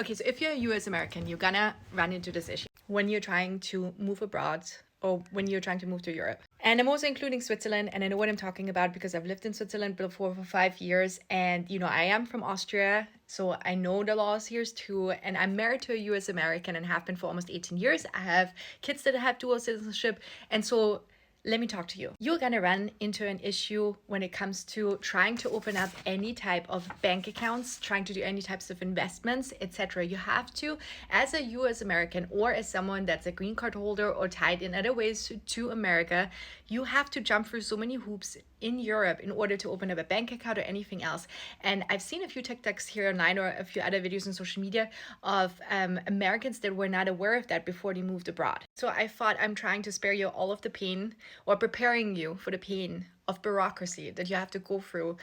Okay, so if you're a US American, you're gonna run into this issue when you're trying to move abroad or when you're trying to move to Europe. And I'm also including Switzerland, and I know what I'm talking about because I've lived in Switzerland before for 5 years. And, I am from Austria, so I know the laws here too. And I'm married to a US American and have been for almost 18 years. I have kids that have dual citizenship. And so let me talk to you. You're gonna run into an issue when it comes to trying to open up any type of bank accounts, trying to do any types of investments, etc. You have to, as a US American or as someone that's a green card holder or tied in other ways to America, you have to jump through so many hoops in Europe in order to open up a bank account or anything else. And I've seen a few TikToks here online or a few other videos on social media of Americans that were not aware of that before they moved abroad. So I thought I'm trying to spare you all of the pain or preparing you for the pain of bureaucracy that you have to go through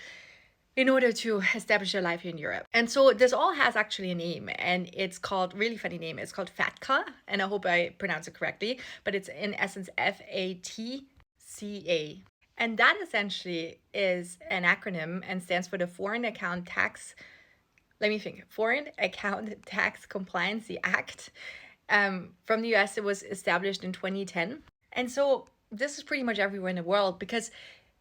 in order to establish your life here in Europe. And so this all has actually a name, and it's called, really funny name, it's called fatca, and I hope I pronounce it correctly, but it's in essence FATCA. And that essentially is an acronym and stands for the Foreign Account Tax Compliancy Act. From the US, it was established in 2010. And so this is pretty much everywhere in the world, because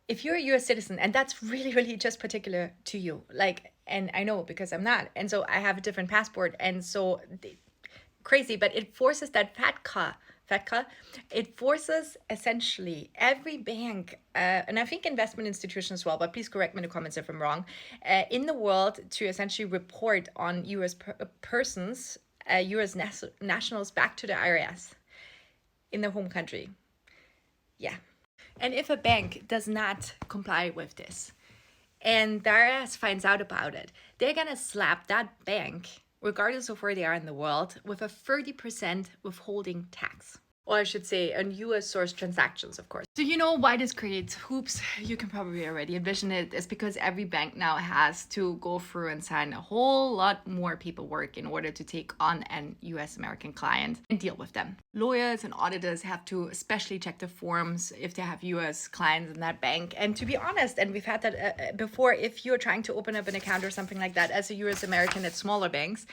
if you're a US citizen, and that's really, really just particular to you, and I know because I'm not, and so I have a different passport, and so crazy, but it forces that fatca, it forces essentially every bank, and I think investment institutions as well, but please correct me in the comments if I'm wrong, in the world to essentially report on US persons, US nationals back to the IRS in their home country. Yeah. And if a bank does not comply with this and the IRS finds out about it, they're going to slap that bank, regardless of where they are in the world, with a 30% withholding tax. Or I should say, on US source transactions, of course. So you know why this creates hoops? You can probably already envision it. It's because every bank now has to go through and sign a whole lot more paperwork in order to take on an US American client and deal with them. Lawyers and auditors have to especially check the forms if they have US clients in that bank. And to be honest, and we've had that before, if you're trying to open up an account or something like that as a US American at smaller banks,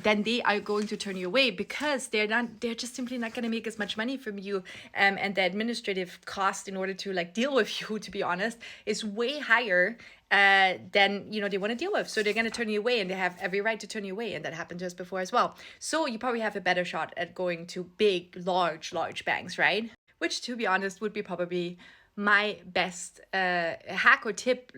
then they are going to turn you away because they're just simply not going to make as much money from you, and the administrative cost in order to deal with you, to be honest, is way higher than they want to deal with. So they're going to turn you away, and they have every right to turn you away, and that happened to us before as well. So you probably have a better shot at going to big, large banks, right? Which, to be honest, would be probably my best hack or tip,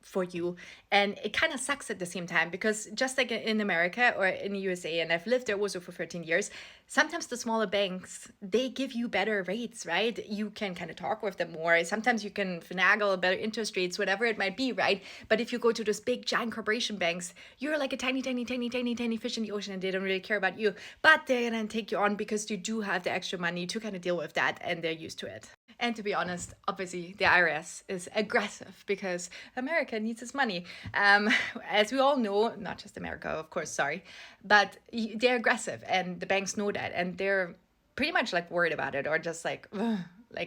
for you. And it kind of sucks at the same time, because just like in America or in the USA, and I've lived there also for 13 years, sometimes the smaller banks, they give you better rates, right? You can kind of talk with them more. Sometimes you can finagle better interest rates, whatever it might be, right? But if you go to those big giant corporation banks, you're like a tiny fish in the ocean, and they don't really care about you, but they're gonna take you on because you do have the extra money to kind of deal with that, and they're used to it. And to be honest, obviously the IRS is aggressive because America needs its money. As we all know, not just America, of course, sorry, but they're aggressive, and the banks know that, and they're pretty much worried about it, or just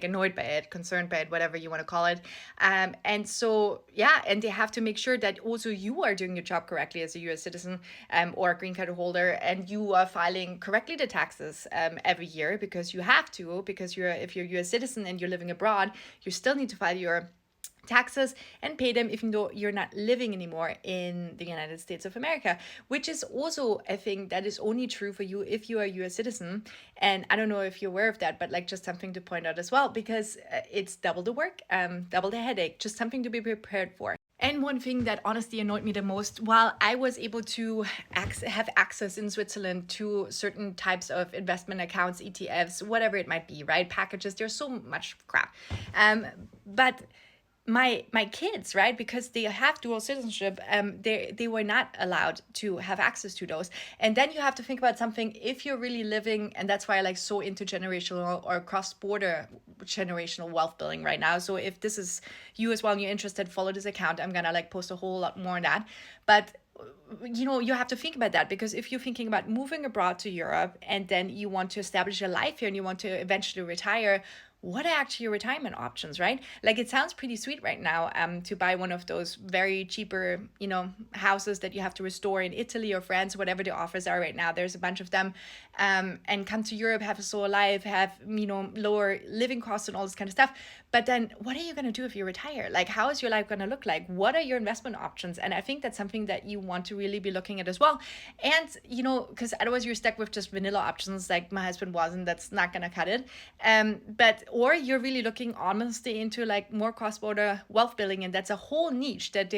annoyed by it, concerned by it, whatever you want to call it. And so, yeah, and they have to make sure that also you are doing your job correctly as a US citizen or a green card holder, and you are filing correctly the taxes every year, because you have to, because if you're a US citizen and you're living abroad, you still need to file your taxes and pay them even though you're not living anymore in the United States of America, which is also a thing that is only true for you if you are a US citizen. And I don't know if you're aware of that, but just something to point out as well, because it's double the work, double the headache, just something to be prepared for. And one thing that honestly annoyed me the most, while I was able to have access in Switzerland to certain types of investment accounts, ETFs, whatever it might be, right? Packages, there's so much crap. But my kids, right, because they have dual citizenship, they were not allowed to have access to those. And then you have to think about something, if you're really living, and that's why I so intergenerational or cross-border generational wealth building right now. So if this is you as well and you're interested, follow this account. I'm gonna post a whole lot more on that. But you have to think about that, because if you're thinking about moving abroad to Europe and then you want to establish a life here and you want to eventually retire, what are actually your retirement options, right? Like it sounds pretty sweet right now to buy one of those very cheaper, houses that you have to restore in Italy or France, whatever the offers are right now. There's a bunch of them, and come to Europe, have a solar life, have, lower living costs and all this kind of stuff. But then what are you going to do if you retire? Like, how is your life going to look like? What are your investment options? And I think that's something that you want to really be looking at as well. And, because otherwise you're stuck with just vanilla options like my husband was, and that's not going to cut it. Or you're really looking honestly into like more cross-border wealth building, and that's a whole niche that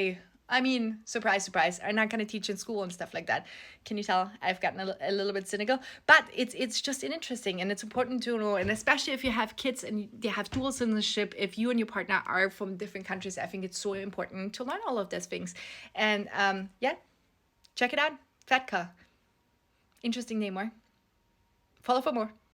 surprise, surprise, are not going to teach in school and stuff like that. Can you tell I've gotten a little bit cynical? But it's just interesting, and it's important to know, and especially if you have kids and they have dual citizenship, if you and your partner are from different countries, I think it's so important to learn all of those things. And yeah, check it out. Fatca. Interesting name, more. Follow for more.